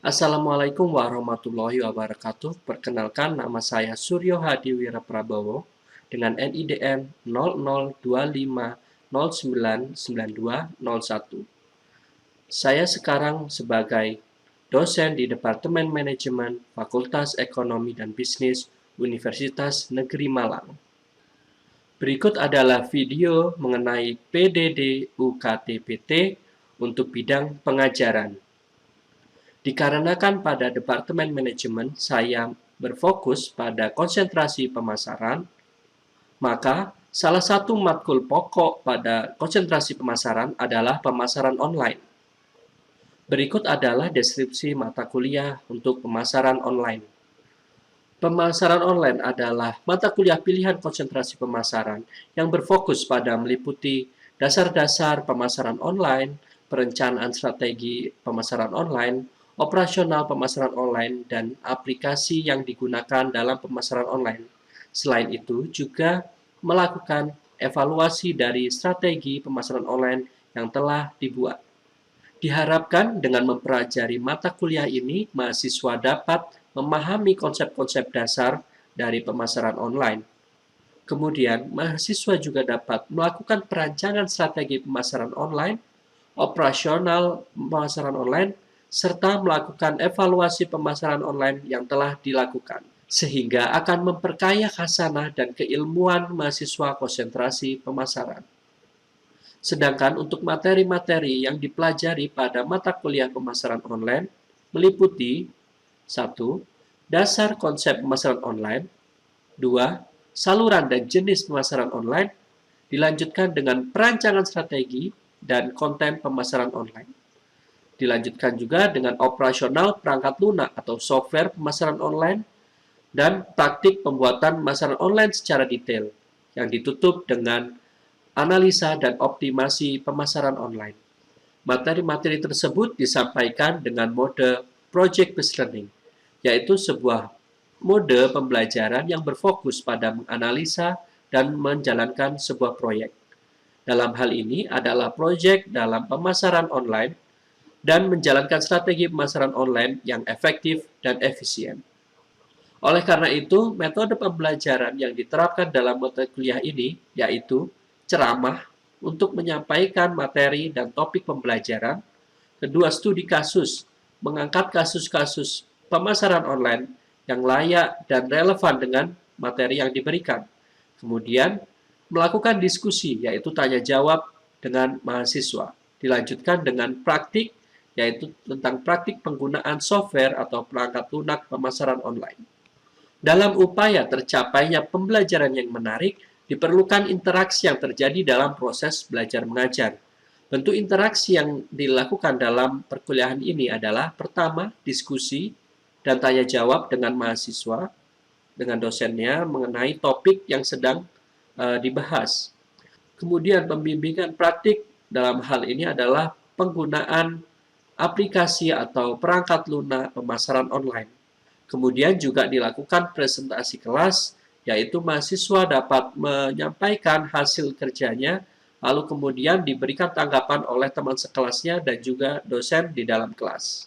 Assalamualaikum warahmatullahi wabarakatuh. Perkenalkan, nama saya Suryo Hadi Wiraprabowo dengan NIDN 0025099201. Saya sekarang sebagai dosen di Departemen Manajemen Fakultas Ekonomi dan Bisnis Universitas Negeri Malang. Berikut adalah video mengenai PDD UKT-PT untuk bidang pengajaran. Dikarenakan pada Departemen Manajemen saya berfokus pada konsentrasi pemasaran, maka salah satu matkul pokok pada konsentrasi pemasaran adalah pemasaran online. Berikut adalah deskripsi mata kuliah untuk pemasaran online. Pemasaran online adalah mata kuliah pilihan konsentrasi pemasaran yang berfokus pada meliputi dasar-dasar pemasaran online, perencanaan strategi pemasaran online, operasional pemasaran online, dan aplikasi yang digunakan dalam pemasaran online. Selain itu, juga melakukan evaluasi dari strategi pemasaran online yang telah dibuat. Diharapkan dengan mempelajari mata kuliah ini, mahasiswa dapat memahami konsep-konsep dasar dari pemasaran online. Kemudian, mahasiswa juga dapat melakukan perancangan strategi pemasaran online, operasional pemasaran online, serta melakukan evaluasi pemasaran online yang telah dilakukan, sehingga akan memperkaya khasanah dan keilmuan mahasiswa konsentrasi pemasaran. Sedangkan untuk materi-materi yang dipelajari pada mata kuliah pemasaran online meliputi 1. Dasar konsep pemasaran online. 2. Saluran dan jenis pemasaran online. Dilanjutkan dengan perancangan strategi dan konten pemasaran online. Dilanjutkan juga dengan operasional perangkat lunak atau software pemasaran online dan praktik pembuatan pemasaran online secara detail yang ditutup dengan analisa dan optimasi pemasaran online. Materi-materi tersebut disampaikan dengan mode project-based learning, yaitu sebuah mode pembelajaran yang berfokus pada menganalisa dan menjalankan sebuah proyek. Dalam hal ini adalah proyek dalam pemasaran online dan menjalankan strategi pemasaran online yang efektif dan efisien. Oleh karena itu, metode pembelajaran yang diterapkan dalam mata kuliah ini yaitu ceramah untuk menyampaikan materi dan topik pembelajaran. Kedua, studi kasus, mengangkat kasus-kasus pemasaran online yang layak dan relevan dengan materi yang diberikan. Kemudian, melakukan diskusi, yaitu tanya jawab dengan mahasiswa. Dilanjutkan dengan praktik, yaitu tentang praktik penggunaan software atau perangkat lunak pemasaran online. Dalam upaya tercapainya pembelajaran yang menarik, diperlukan interaksi yang terjadi dalam proses belajar mengajar. Bentuk interaksi yang dilakukan dalam perkuliahan ini adalah pertama, diskusi dan tanya jawab dengan mahasiswa, dengan dosennya mengenai topik yang sedang dibahas. Kemudian pembimbingan praktik dalam hal ini adalah penggunaan aplikasi atau perangkat lunak pemasaran online. Kemudian juga dilakukan presentasi kelas, yaitu mahasiswa dapat menyampaikan hasil kerjanya, lalu kemudian diberikan tanggapan oleh teman sekelasnya dan juga dosen di dalam kelas.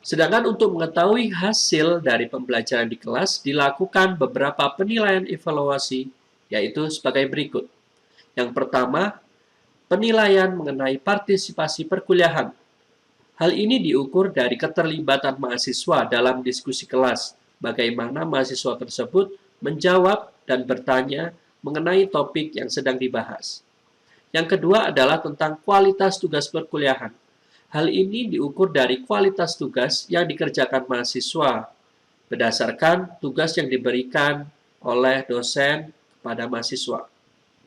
Sedangkan untuk mengetahui hasil dari pembelajaran di kelas, dilakukan beberapa penilaian evaluasi, yaitu sebagai berikut. Yang pertama, penilaian mengenai partisipasi perkuliahan. Hal ini diukur dari keterlibatan mahasiswa dalam diskusi kelas, bagaimana mahasiswa tersebut menjawab dan bertanya mengenai topik yang sedang dibahas. Yang kedua adalah tentang kualitas tugas perkuliahan. Hal ini diukur dari kualitas tugas yang dikerjakan mahasiswa berdasarkan tugas yang diberikan oleh dosen kepada mahasiswa.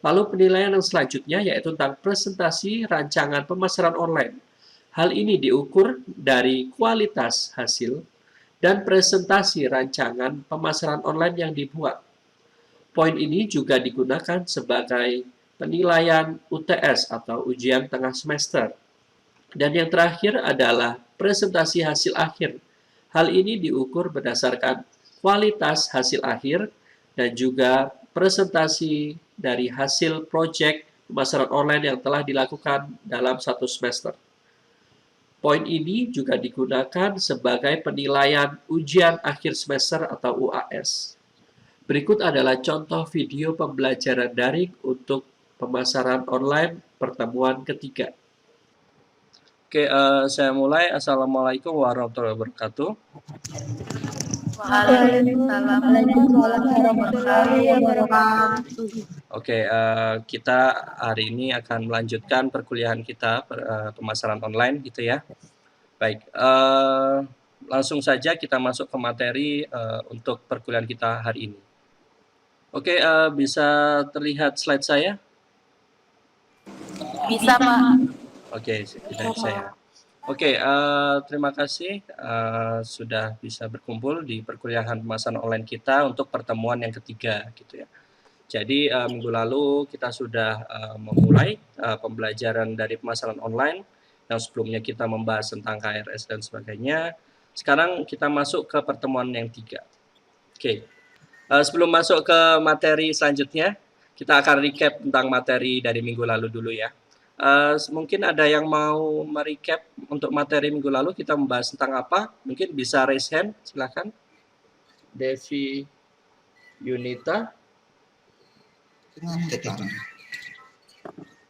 Lalu penilaian yang selanjutnya yaitu tentang presentasi rancangan pemasaran online. Hal ini diukur dari kualitas hasil dan presentasi rancangan pemasaran online yang dibuat. Poin ini juga digunakan sebagai penilaian UTS atau ujian tengah semester. Dan yang terakhir adalah presentasi hasil akhir. Hal ini diukur berdasarkan kualitas hasil akhir dan juga presentasi dari hasil proyek pemasaran online yang telah dilakukan dalam satu semester. Poin ini juga digunakan sebagai penilaian ujian akhir semester atau UAS. Berikut adalah contoh video pembelajaran daring untuk pemasaran online pertemuan ketiga. Oke, saya mulai. Assalamualaikum warahmatullahi wabarakatuh. Waalaikumsalam warahmatullahi wabarakatuh. Oke, kita hari ini akan melanjutkan perkuliahan kita pemasaran online gitu ya. Baik, langsung saja kita masuk ke materi untuk perkuliahan kita hari ini. Oke, bisa terlihat slide saya? Bisa, Pak. Oke, tidak bisa ya. Oke, terima kasih sudah bisa berkumpul di perkuliahan pemasaran online kita untuk pertemuan yang ketiga gitu ya. Jadi minggu lalu kita sudah memulai pembelajaran dari pemasaran online yang sebelumnya kita membahas tentang KRS dan sebagainya. Sekarang kita masuk ke pertemuan yang 3. Oke, sebelum masuk ke materi selanjutnya, kita akan recap tentang materi dari minggu lalu dulu ya. Mungkin ada yang mau merecap untuk materi minggu lalu kita membahas tentang apa? Mungkin bisa raise hand, silakan. Devi Yunita.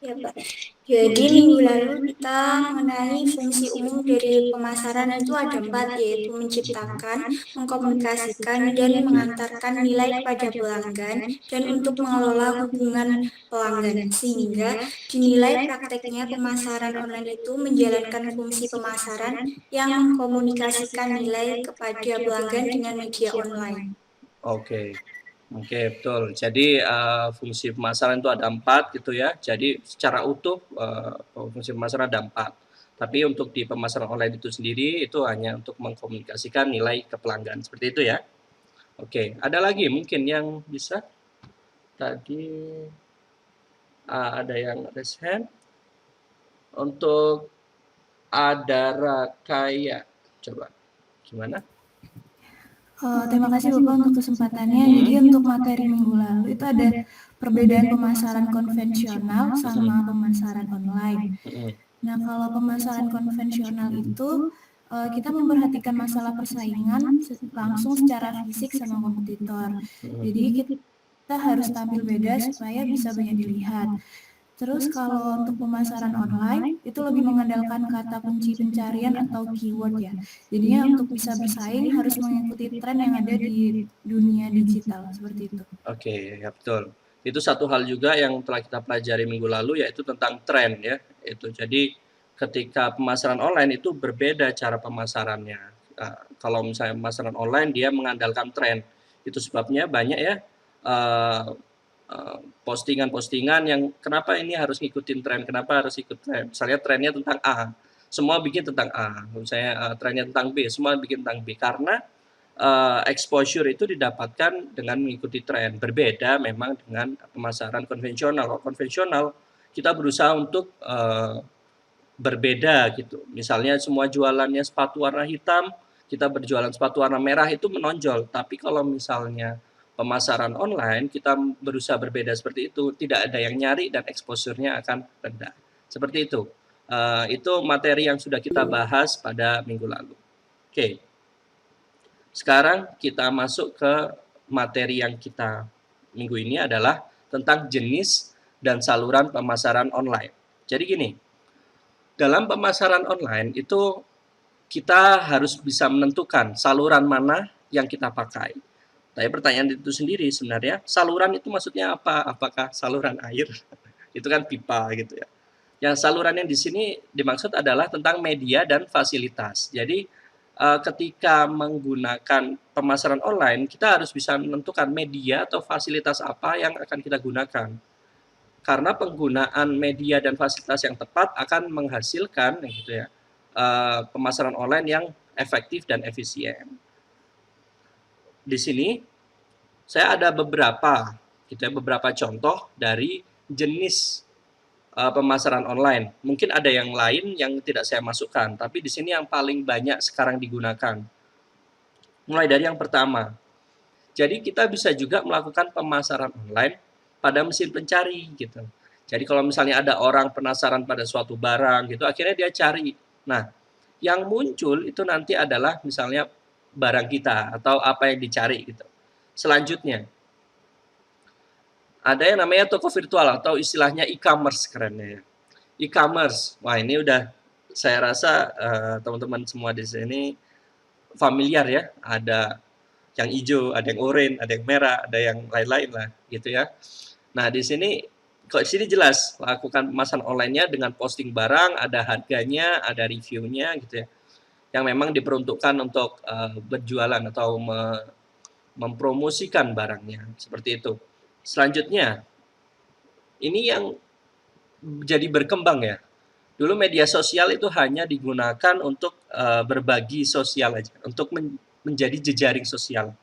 Ya, Pak. Jadi minggu lalu kita mengenai fungsi umum dari pemasaran itu ada 4, yaitu menciptakan, mengkomunikasikan, dan mengantarkan nilai kepada pelanggan, dan untuk mengelola hubungan pelanggan. Sehingga dinilai prakteknya pemasaran online itu menjalankan fungsi pemasaran yang mengkomunikasikan nilai kepada pelanggan dengan media online. Oke, betul. Jadi fungsi pemasaran itu ada 4 gitu ya. Jadi secara utuh fungsi pemasaran ada 4. Tapi untuk di pemasaran online itu sendiri itu hanya untuk mengkomunikasikan nilai ke pelanggan. Seperti itu ya. Oke, ada lagi mungkin yang bisa? Tadi ada yang raise hand. Untuk Adara Kaya, coba gimana? Terima kasih Bapak untuk kesempatannya. Jadi untuk materi minggu lalu itu ada perbedaan pemasaran konvensional sama pemasaran online. Nah, kalau pemasaran konvensional itu kita memperhatikan masalah persaingan langsung secara fisik sama kompetitor. Jadi kita harus tampil beda supaya bisa banyak dilihat. Terus kalau untuk pemasaran online itu lebih mengandalkan kata kunci pencarian atau keyword ya. Jadinya untuk bisa bersaing harus mengikuti tren yang ada di dunia digital seperti itu. Oke, ya betul. Itu satu hal juga yang telah kita pelajari minggu lalu yaitu tentang tren ya. Itu jadi ketika pemasaran online itu berbeda cara pemasarannya. Kalau misalnya pemasaran online dia mengandalkan tren. Itu sebabnya banyak ya postingan-postingan yang kenapa ini harus ngikutin tren, kenapa harus ikut tren. Misalnya trennya tentang A, semua bikin tentang A. Misalnya trennya tentang B, semua bikin tentang B. Karena exposure itu didapatkan dengan mengikuti tren. Berbeda memang dengan pemasaran konvensional. Kalau konvensional kita berusaha untuk berbeda gitu. Misalnya semua jualannya sepatu warna hitam, kita berjualan sepatu warna merah itu menonjol. Tapi kalau misalnya pemasaran online kita berusaha berbeda seperti itu, tidak ada yang nyari dan exposure-nya akan rendah. Seperti itu. Itu materi yang sudah kita bahas pada minggu lalu. Oke. Sekarang kita masuk ke materi yang kita minggu ini adalah tentang jenis dan saluran pemasaran online. Jadi gini, dalam pemasaran online itu kita harus bisa menentukan saluran mana yang kita pakai. Tapi pertanyaan itu sendiri sebenarnya, saluran itu maksudnya apa? Apakah saluran air? Itu kan pipa gitu ya. Yang saluran yang di sini dimaksud adalah tentang media dan fasilitas. Jadi ketika menggunakan pemasaran online, kita harus bisa menentukan media atau fasilitas apa yang akan kita gunakan. Karena penggunaan media dan fasilitas yang tepat akan menghasilkan gitu ya, pemasaran online yang efektif dan efisien. Di sini saya ada beberapa contoh dari jenis pemasaran online. Mungkin ada yang lain yang tidak saya masukkan, tapi di sini yang paling banyak sekarang digunakan. Mulai dari yang pertama. Jadi kita bisa juga melakukan pemasaran online pada mesin pencari gitu. Jadi kalau misalnya ada orang penasaran pada suatu barang gitu, akhirnya dia cari. Nah, Yang muncul itu nanti adalah misalnya barang kita atau apa yang dicari gitu. Selanjutnya, ada yang namanya toko virtual atau istilahnya e-commerce kerennya ya. E-commerce, wah ini udah saya rasa teman-teman semua di sini familiar ya. Ada yang hijau, ada yang oranye, ada yang merah, ada yang lain-lain lah gitu ya. Nah di sini kok di sini jelas lakukan pemasaran online-nya dengan posting barang, ada harganya, ada reviewnya gitu ya. Yang memang diperuntukkan untuk berjualan atau mempromosikan barangnya seperti itu. Selanjutnya, ini yang jadi berkembang ya. Dulu media sosial itu hanya digunakan untuk berbagi sosial aja, untuk menjadi jejaring sosial.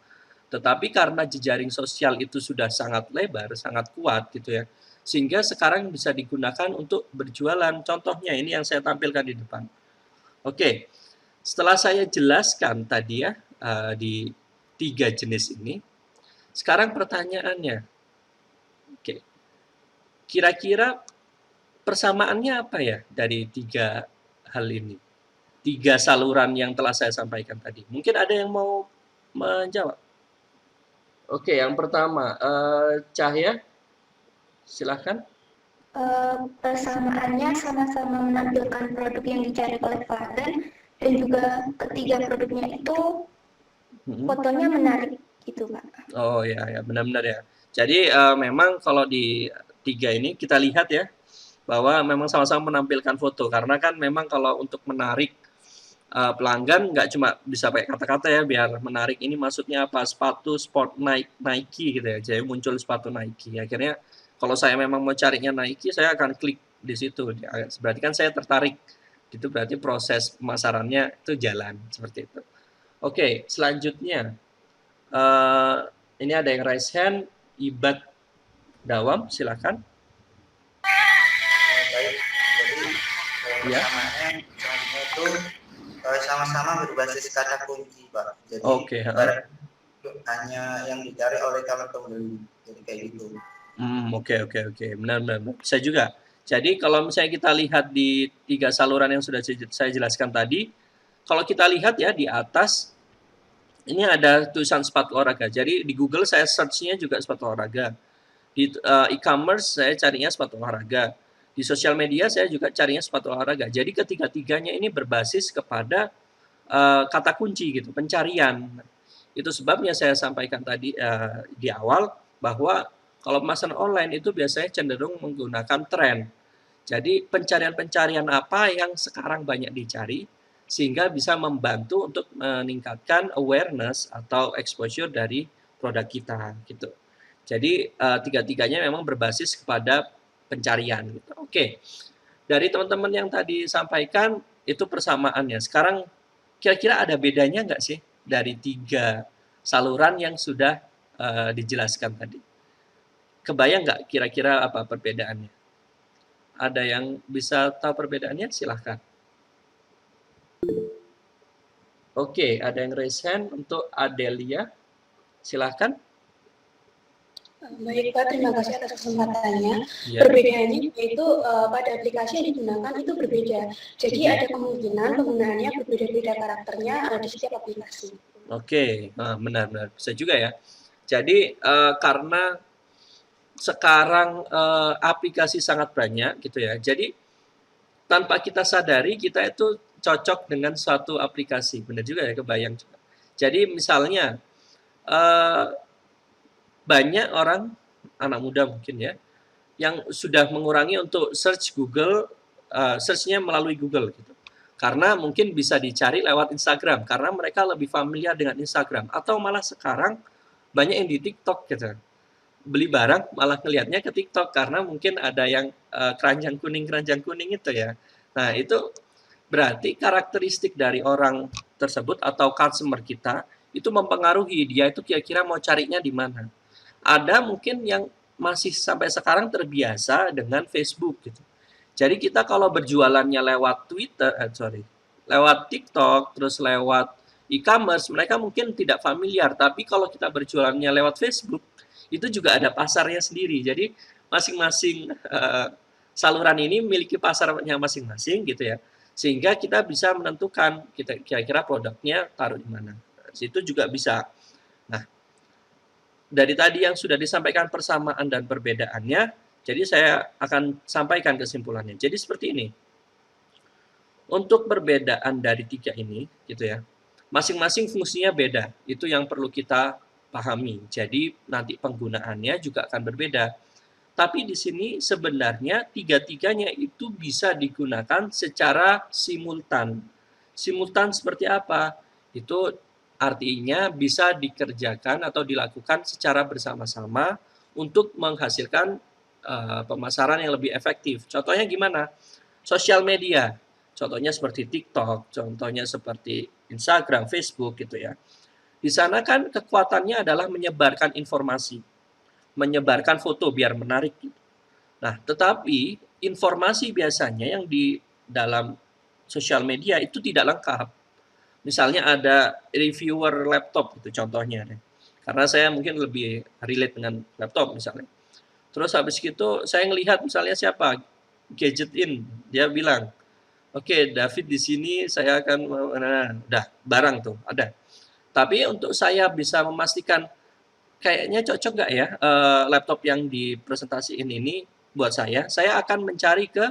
Tetapi karena jejaring sosial itu sudah sangat lebar, sangat kuat gitu ya, sehingga sekarang bisa digunakan untuk berjualan. Contohnya ini yang saya tampilkan di depan. Oke, setelah saya jelaskan tadi ya di 3 jenis ini, sekarang pertanyaannya, oke, kira-kira persamaannya apa ya dari 3 hal ini? 3 saluran yang telah saya sampaikan tadi. Mungkin ada yang mau menjawab? Oke, yang pertama, Cahya, silahkan. Persamaannya sama-sama menampilkan produk yang dicari oleh pelanggan dan juga ketiga produknya itu fotonya menarik gitu Pak. Oh ya benar-benar ya. Jadi memang kalau di 3 ini kita lihat ya bahwa memang sama-sama menampilkan foto karena kan memang kalau untuk menarik pelanggan nggak cuma bisa pakai kata-kata ya biar menarik ini maksudnya apa sepatu sport Nike gitu ya. Jadi muncul sepatu Nike. Akhirnya kalau saya memang mau carinya Nike saya akan klik di situ. Berarti kan saya tertarik. Itu berarti proses pemasarannya itu jalan seperti itu. Oke, selanjutnya ini ada yang raise hand, Ibad Dawam, silakan. Baik, jadi persamanya itu sama-sama berbasis kata kunci, Pak. Jadi hanya yang dicari oleh calon pembeli, jadi kayak gitu. Oke, benar. Bisa juga. Jadi kalau misalnya kita lihat di 3 saluran yang sudah saya jelaskan tadi, kalau kita lihat ya di atas, ini ada tulisan sepatu olahraga. Jadi di Google saya search-nya juga sepatu olahraga. Di e-commerce saya carinya sepatu olahraga. Di sosial media saya juga carinya sepatu olahraga. Jadi ketiga-tiganya ini berbasis kepada kata kunci gitu, pencarian. Itu sebabnya saya sampaikan tadi di awal bahwa kalau pemasaran online itu biasanya cenderung menggunakan tren. Jadi pencarian-pencarian apa yang sekarang banyak dicari sehingga bisa membantu untuk meningkatkan awareness atau exposure dari produk kita gitu. Jadi tiga-tiganya memang berbasis kepada pencarian gitu. Oke. Dari teman-teman yang tadi sampaikan itu persamaannya. Sekarang kira-kira ada bedanya nggak sih dari 3 saluran yang sudah dijelaskan tadi? Kebayang nggak kira-kira apa perbedaannya? Ada yang bisa tahu perbedaannya? Silahkan. Oke, ada yang raise hand untuk Adelia. Silahkan. Baik Pak, terima kasih atas kesempatannya. Ya. Perbedaannya yaitu pada aplikasi yang digunakan itu berbeda. Jadi ada kemungkinan penggunaannya berbeda-beda karakternya di setiap aplikasi. Oke, benar. Bisa juga ya. Jadi karena sekarang aplikasi sangat banyak gitu ya. Jadi tanpa kita sadari kita itu cocok dengan suatu aplikasi. Benar juga ya, kebayang juga. Jadi misalnya banyak orang anak muda mungkin ya yang sudah mengurangi untuk search Google, search-nya melalui Google gitu. Karena mungkin bisa dicari lewat Instagram karena mereka lebih familiar dengan Instagram atau malah sekarang banyak yang di TikTok gitu. Beli barang malah ngelihatnya ke TikTok karena mungkin ada yang keranjang kuning itu ya. Nah, itu berarti karakteristik dari orang tersebut atau customer kita itu mempengaruhi dia itu kira-kira mau carinya di mana. Ada mungkin yang masih sampai sekarang terbiasa dengan Facebook gitu. Jadi kita kalau berjualannya lewat lewat TikTok, terus lewat e-commerce, mereka mungkin tidak familiar. Tapi kalau kita berjualannya lewat Facebook, itu juga ada pasarnya sendiri. Jadi masing-masing saluran ini memiliki pasarnya masing-masing gitu ya. Sehingga kita bisa menentukan kita kira-kira produknya taruh di mana. Situ juga bisa. Nah, dari tadi yang sudah disampaikan persamaan dan perbedaannya, jadi saya akan sampaikan kesimpulannya. Jadi seperti ini. Untuk perbedaan dari 3 ini, gitu ya, masing-masing fungsinya beda. Itu yang perlu kita pahami. Jadi nanti penggunaannya juga akan berbeda. Tapi di sini sebenarnya 3-tiganya itu bisa digunakan secara simultan. Simultan seperti apa? Itu artinya bisa dikerjakan atau dilakukan secara bersama-sama untuk menghasilkan pemasaran yang lebih efektif. Contohnya gimana? Sosial media. Contohnya seperti TikTok, contohnya seperti Instagram, Facebook gitu ya. Di sana kan kekuatannya adalah menyebarkan informasi, menyebarkan foto biar menarik gitu. Nah, tetapi informasi biasanya yang di dalam sosial media itu tidak lengkap. Misalnya ada reviewer laptop itu contohnya deh. Karena saya mungkin lebih relate dengan laptop misalnya. Terus habis itu saya ngelihat misalnya siapa? Gadgetin, dia bilang, "Oke, David di sini saya akan udah barang tuh ada." Tapi untuk saya bisa memastikan kayaknya cocok nggak ya laptop yang dipresentasiin ini buat saya akan mencari ke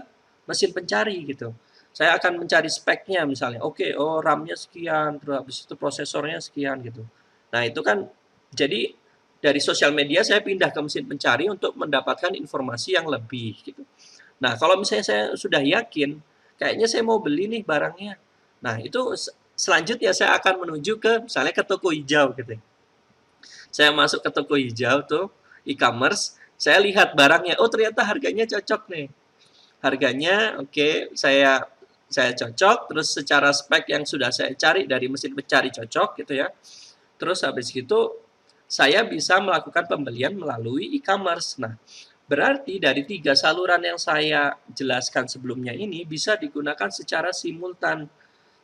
mesin pencari gitu. Saya akan mencari speknya misalnya, oke, oh RAM-nya sekian, terus habis itu prosesornya sekian gitu. Nah itu kan jadi dari sosial media saya pindah ke mesin pencari untuk mendapatkan informasi yang lebih gitu. Nah kalau misalnya saya sudah yakin, kayaknya saya mau beli nih barangnya. Nah itu selanjutnya saya akan menuju ke misalnya ke toko hijau gitu. Saya masuk ke toko hijau tuh, e-commerce, saya lihat barangnya, oh ternyata harganya cocok nih. Harganya oke, saya cocok, terus secara spek yang sudah saya cari dari mesin pencari cocok gitu ya. Terus habis itu saya bisa melakukan pembelian melalui e-commerce. Nah, berarti dari 3 saluran yang saya jelaskan sebelumnya ini bisa digunakan secara simultan.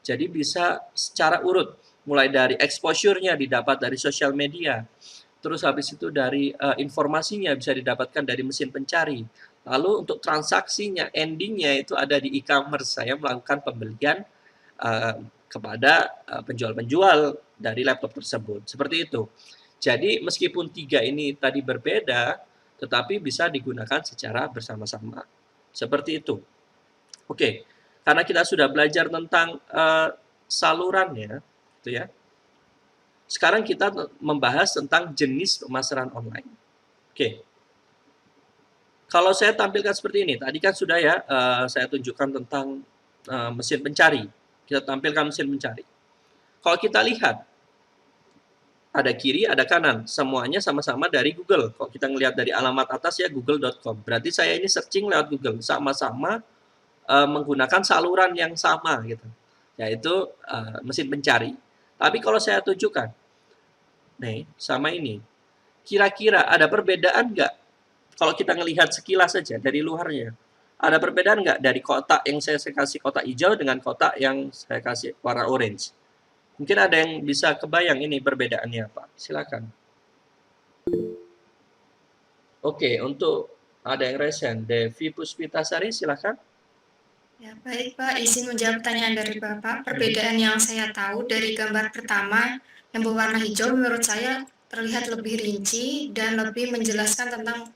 Jadi bisa secara urut, mulai dari exposure-nya didapat dari sosial media. Terus habis itu dari informasinya bisa didapatkan dari mesin pencari. Lalu untuk transaksinya, endingnya itu ada di e-commerce. Saya melakukan pembelian kepada penjual-penjual dari laptop tersebut. Seperti itu. Jadi meskipun 3 ini tadi berbeda, tetapi bisa digunakan secara bersama-sama. Seperti itu. Oke, karena kita sudah belajar tentang salurannya, gitu ya. Sekarang kita membahas tentang jenis pemasaran online. Oke. Kalau saya tampilkan seperti ini, tadi kan sudah ya saya tunjukkan tentang mesin pencari. Kita tampilkan mesin pencari. Kalau kita lihat, ada kiri, ada kanan. Semuanya sama-sama dari Google. Kalau kita ngelihat dari alamat atas ya google.com. Berarti saya ini searching lewat Google. Sama-sama menggunakan saluran yang sama gitu. Yaitu mesin pencari. Tapi kalau saya tunjukkan, nih sama ini, kira-kira ada perbedaan nggak? Kalau kita ngelihat sekilas saja dari luarnya, ada perbedaan nggak dari kotak yang saya kasih kotak hijau dengan kotak yang saya kasih warna orange? Mungkin ada yang bisa kebayang ini perbedaannya apa? Silakan. Oke, untuk ada yang resen, Devi Puspitasari, silakan. Ya, baik Pak, izin menjawab pertanyaan dari Bapak. Perbedaan yang saya tahu dari gambar pertama yang berwarna hijau menurut saya terlihat lebih rinci dan lebih menjelaskan tentang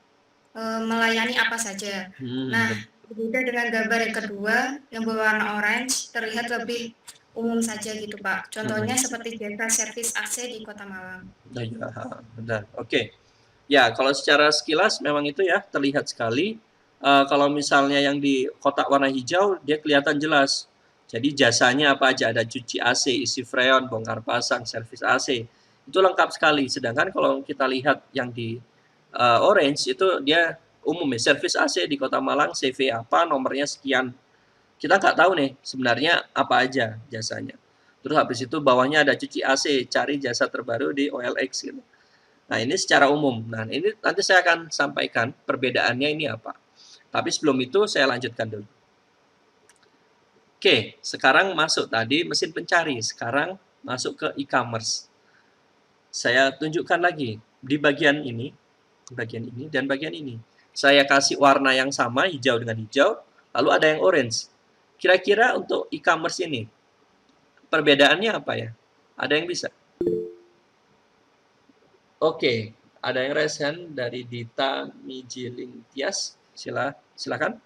melayani apa saja. Nah, berbeda dengan gambar yang kedua yang berwarna orange terlihat lebih umum saja gitu Pak. Contohnya seperti jasa servis AC di Kota Malang. Ya, benar. Oke. Ya, kalau secara sekilas memang itu ya terlihat sekali. Kalau misalnya yang di kotak warna hijau, dia kelihatan jelas. Jadi jasanya apa aja, ada cuci AC, isi freon, bongkar pasang, servis AC. Itu lengkap sekali. Sedangkan kalau kita lihat yang di orange itu dia umum ya, servis AC di Kota Malang, CV apa, nomornya sekian. Kita nggak tahu nih sebenarnya apa aja jasanya. Terus habis itu bawahnya ada cuci AC, cari jasa terbaru di OLX gitu. Nah ini secara umum. Nah ini nanti saya akan sampaikan perbedaannya ini apa. Tapi sebelum itu saya lanjutkan dulu. Oke, sekarang masuk tadi mesin pencari. Sekarang masuk ke e-commerce. Saya tunjukkan lagi di bagian ini dan bagian ini. Saya kasih warna yang sama, hijau dengan hijau, lalu ada yang orange. Kira-kira untuk e-commerce ini, perbedaannya apa ya? Ada yang bisa? Oke, ada yang resen dari Dita Mijiling Tias. Silakan.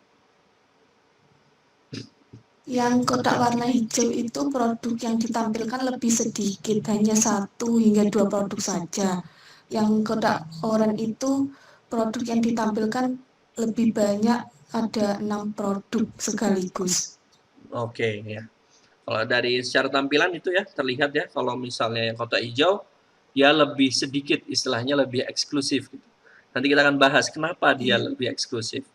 Yang kotak warna hijau itu produk yang ditampilkan lebih sedikit, hanya 1 hingga 2 produk saja. Yang kotak oranye itu produk yang ditampilkan lebih banyak, ada 6 produk sekaligus. Oke, ya. Kalau dari secara tampilan itu ya terlihat ya, kalau misalnya yang kotak hijau dia lebih sedikit, istilahnya lebih eksklusif gitu. Nanti kita akan bahas kenapa dia lebih eksklusif.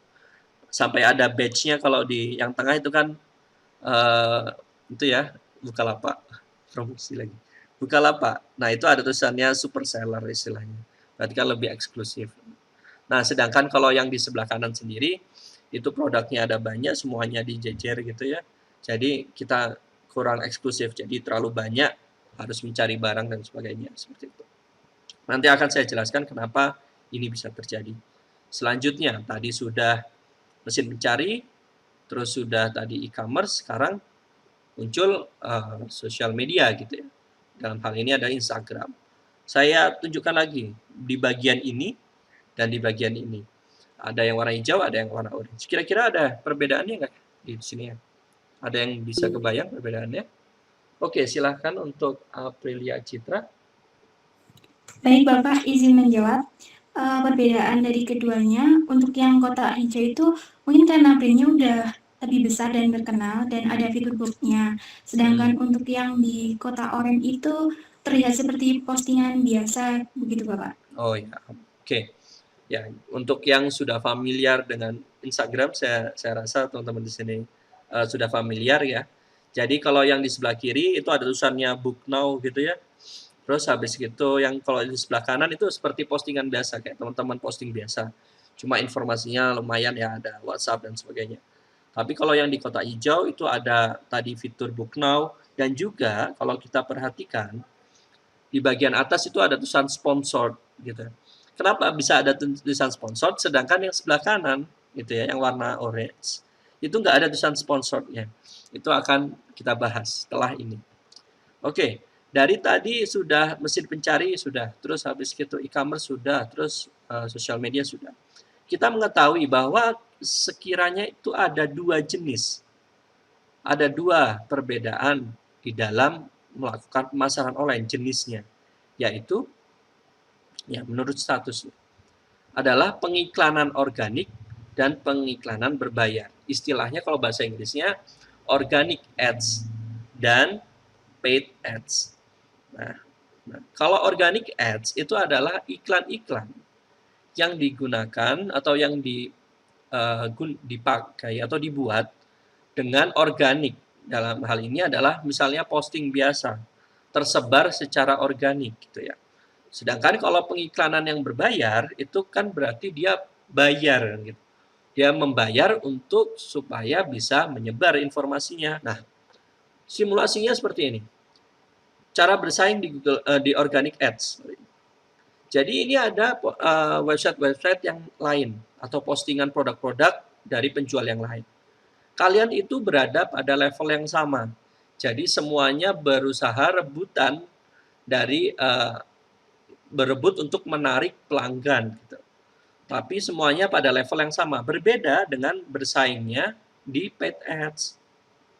Sampai ada badge-nya kalau di yang tengah itu kan itu ya, Bukalapak, promosi lagi. Bukalapak. Nah, itu ada tulisannya super seller istilahnya. Berarti kan lebih eksklusif. Nah, sedangkan kalau yang di sebelah kanan sendiri itu produknya ada banyak, semuanya dijejer gitu ya. Jadi kita kurang eksklusif, jadi terlalu banyak, harus mencari barang dan sebagainya, seperti itu. Nanti akan saya jelaskan kenapa ini bisa terjadi. Selanjutnya, tadi sudah mesin pencari, terus sudah tadi e-commerce, sekarang muncul sosial media gitu ya. Dalam hal ini ada Instagram. Saya tunjukkan lagi di bagian ini dan di bagian ini. Ada yang warna hijau, ada yang warna orange. Kira-kira ada perbedaannya nggak di sini ya? Ada yang bisa kebayang perbedaannya? Oke, silahkan untuk Aprilia Citra. Baik Bapak, izin menjawab. Perbedaan dari keduanya, untuk yang kotak hijau itu mungkin karena printnya udah lebih besar dan terkenal dan ada fitur box-nya. Sedangkan untuk yang di kotak oranye itu terlihat seperti postingan biasa, begitu Bapak. Oh ya, oke. Ya, untuk yang sudah familiar dengan Instagram, saya rasa teman-teman di sini sudah familiar ya. Jadi kalau yang di sebelah kiri itu ada tulisannya book now gitu ya. Terus habis gitu yang kalau di sebelah kanan itu seperti postingan biasa kayak teman-teman posting biasa. Cuma informasinya lumayan ya, ada WhatsApp dan sebagainya. Tapi kalau yang di kotak hijau itu ada tadi fitur book now dan juga kalau kita perhatikan di bagian atas itu ada tulisan sponsored gitu. Kenapa bisa ada tulisan sponsored sedangkan yang sebelah kanan gitu ya yang warna orange itu nggak ada tulisan sponsorednya. Itu akan kita bahas setelah ini. Oke, dari tadi sudah mesin pencari sudah, terus habis itu e-commerce sudah, terus sosial media sudah. Kita mengetahui bahwa sekiranya itu ada 2 jenis. Ada 2 perbedaan di dalam melakukan pemasaran online jenisnya, yaitu ya menurut status adalah pengiklanan organik dan pengiklanan berbayar. Istilahnya kalau bahasa Inggrisnya organic ads dan paid ads. Nah, kalau organic ads itu adalah iklan-iklan yang digunakan atau yang dipakai atau dibuat dengan organik. Dalam hal ini adalah misalnya posting biasa, tersebar secara organik gitu ya. Sedangkan kalau pengiklanan yang berbayar itu kan berarti dia bayar gitu. Dia membayar untuk supaya bisa menyebar informasinya. Nah, simulasinya seperti ini. Cara bersaing di Google di organic ads. Jadi ini ada website-website yang lain atau postingan produk-produk dari penjual yang lain. Kalian itu berada pada level yang sama. Jadi semuanya berusaha rebutan dari berebut untuk menarik pelanggan gitu. Tapi semuanya pada level yang sama. Berbeda dengan bersaingnya di paid ads.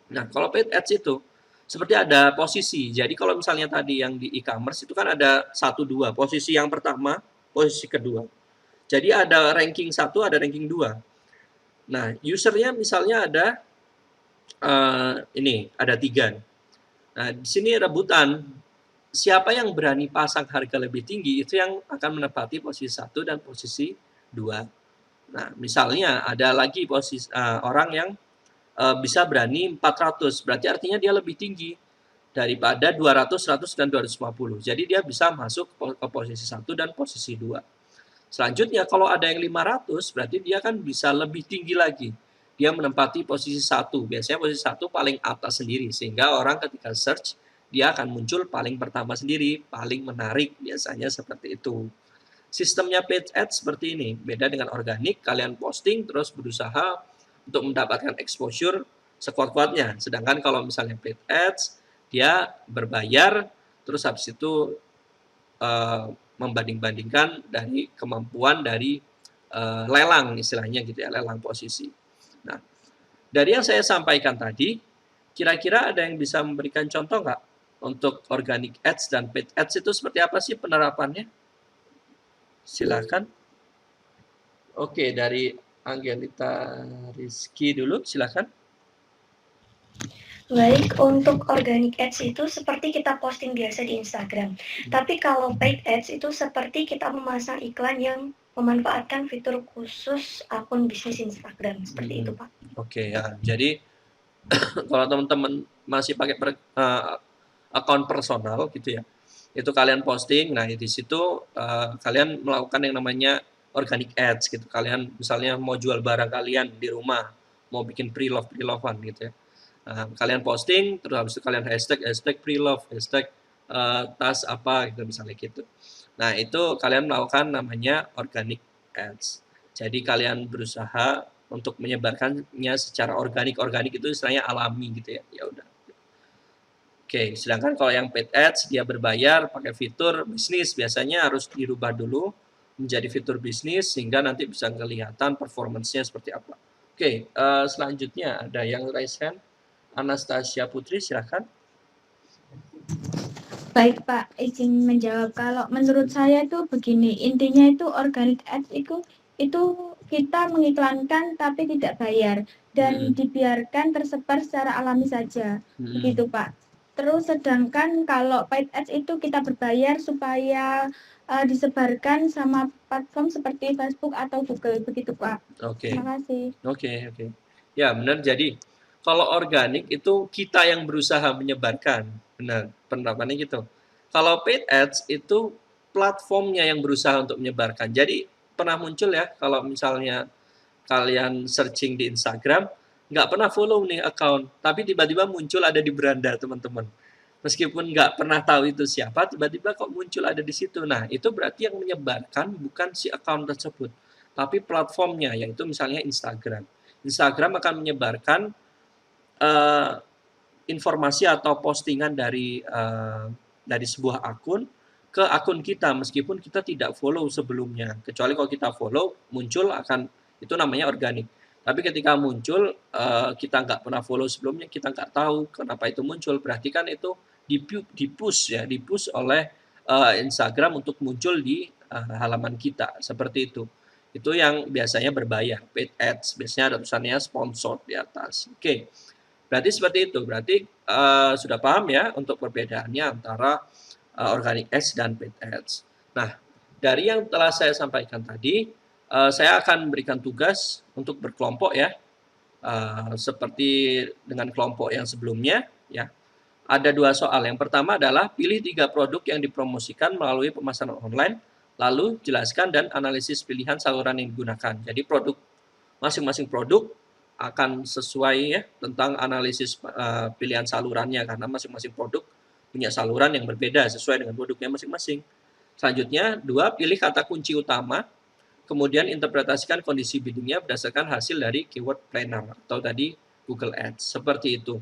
Nah, kalau paid ads itu seperti ada posisi. Jadi kalau misalnya tadi yang di e-commerce itu kan ada 1, 2. Posisi yang pertama, posisi kedua. Jadi ada ranking 1, ada ranking 2. Nah, usernya misalnya ada ini, ada 3. Nah, di sini rebutan. Siapa yang berani pasang harga lebih tinggi itu yang akan menempati posisi 1 dan posisi 2. Nah, misalnya ada lagi posisi orang yang bisa berani 400, berarti artinya dia lebih tinggi daripada 200, 100, dan 250. Jadi dia bisa masuk ke posisi 1 dan posisi 2. Selanjutnya kalau ada yang 500, berarti dia kan bisa lebih tinggi lagi. Dia menempati posisi 1. Biasanya posisi 1 paling atas sendiri, sehingga orang ketika search, dia akan muncul paling pertama sendiri, paling menarik, biasanya seperti itu. Sistemnya paid ads seperti ini, beda dengan organik, kalian posting terus berusaha untuk mendapatkan exposure sekuat-kuatnya. Sedangkan kalau misalnya paid ads, dia berbayar, terus habis itu membanding-bandingkan dari kemampuan dari lelang istilahnya gitu ya, lelang posisi. Nah, dari yang saya sampaikan tadi, kira-kira ada yang bisa memberikan contoh nggak untuk organic ads dan paid ads itu seperti apa sih penerapannya? Silakan. Oke, dari Angelita Rizky dulu, silakan. Baik, untuk organic ads itu seperti kita posting biasa di Instagram. Tapi kalau paid ads itu seperti kita memasang iklan yang memanfaatkan fitur khusus akun bisnis Instagram. Seperti itu, Pak. Oke, ya. Jadi kalau teman-teman masih pakai akun personal gitu ya, itu kalian posting, nah di situ kalian melakukan yang namanya organic ads gitu. Kalian misalnya mau jual barang kalian di rumah, mau bikin pre-love-an gitu ya. Kalian posting, terus habis itu kalian hashtag pre-love, hashtag tas apa gitu misalnya gitu. Nah itu kalian melakukan namanya organic ads. Jadi kalian berusaha untuk menyebarkannya secara organik itu istilahnya alami gitu ya. Ya udah. Oke, sedangkan kalau yang paid ads dia berbayar pakai fitur bisnis, biasanya harus dirubah dulu menjadi fitur bisnis sehingga nanti bisa kelihatan performance-nya seperti apa. Oke, selanjutnya ada yang raise hand. Anastasia Putri, silakan. Baik Pak, izin menjawab. Kalau menurut saya itu begini, intinya itu organic ads itu kita mengiklankan tapi tidak bayar dan dibiarkan tersebar secara alami saja, begitu Pak. Terus sedangkan kalau paid ads itu kita berbayar supaya disebarkan sama platform seperti Facebook atau Google, begitu Pak. Oke. Terima kasih. Oke. Ya benar, jadi kalau organik itu kita yang berusaha menyebarkan, benar, penerapannya gitu. Kalau paid ads itu platformnya yang berusaha untuk menyebarkan. Jadi pernah muncul ya, kalau misalnya kalian searching di Instagram, nggak pernah follow nih account, tapi tiba-tiba muncul ada di beranda teman-teman. Meskipun nggak pernah tahu itu siapa, tiba-tiba kok muncul ada di situ. Nah, itu berarti yang menyebarkan bukan si account tersebut, tapi platformnya, yaitu misalnya Instagram. Instagram akan menyebarkan informasi atau postingan dari sebuah akun ke akun kita meskipun kita tidak follow sebelumnya. Kecuali kalau kita follow, muncul akan itu namanya organik. Tapi ketika muncul kita nggak pernah follow sebelumnya, kita nggak tahu kenapa itu muncul. Berarti kan itu dipush oleh Instagram untuk muncul di halaman kita seperti itu. Itu yang biasanya berbayar, paid ads. Biasanya ada tulisannya sponsor di atas. Oke. Berarti seperti itu. Berarti sudah paham ya untuk perbedaannya antara organic ads dan paid ads. Nah, dari yang telah saya sampaikan tadi, saya akan berikan tugas untuk berkelompok ya. Seperti dengan kelompok yang sebelumnya ya. Ada 2 soal. Yang pertama adalah pilih 3 produk yang dipromosikan melalui pemasaran online, lalu jelaskan dan analisis pilihan saluran yang digunakan. Jadi masing-masing produk akan sesuai ya tentang analisis pilihan salurannya karena masing-masing produk punya saluran yang berbeda sesuai dengan produknya masing-masing. Selanjutnya, 2, pilih kata kunci utama, kemudian interpretasikan kondisi biddingnya berdasarkan hasil dari keyword planner atau tadi Google Ads. Seperti itu.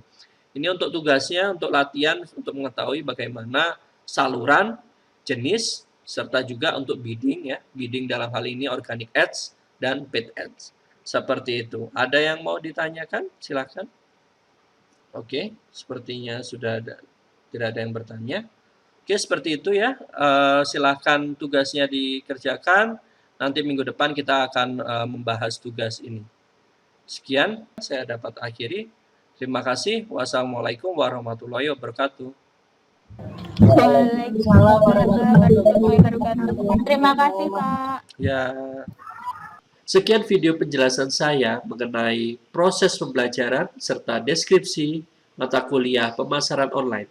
Ini untuk tugasnya, untuk latihan, untuk mengetahui bagaimana saluran, jenis, serta juga untuk bidding ya. Bidding dalam hal ini organic ads dan paid ads. Seperti itu. Ada yang mau ditanyakan? Silakan. Oke, sepertinya sudah tidak ada yang bertanya. Oke, seperti itu ya. Silakan tugasnya dikerjakan. Nanti minggu depan kita akan membahas tugas ini. Sekian, saya dapat akhiri. Terima kasih. Wassalamualaikum warahmatullahi wabarakatuh. Waalaikumsalam warahmatullahi wabarakatuh. Terima kasih Pak. Ya. Sekian video penjelasan saya mengenai proses pembelajaran serta deskripsi mata kuliah pemasaran online.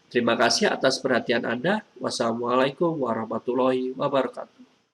Terima kasih atas perhatian Anda. Wassalamualaikum warahmatullahi wabarakatuh.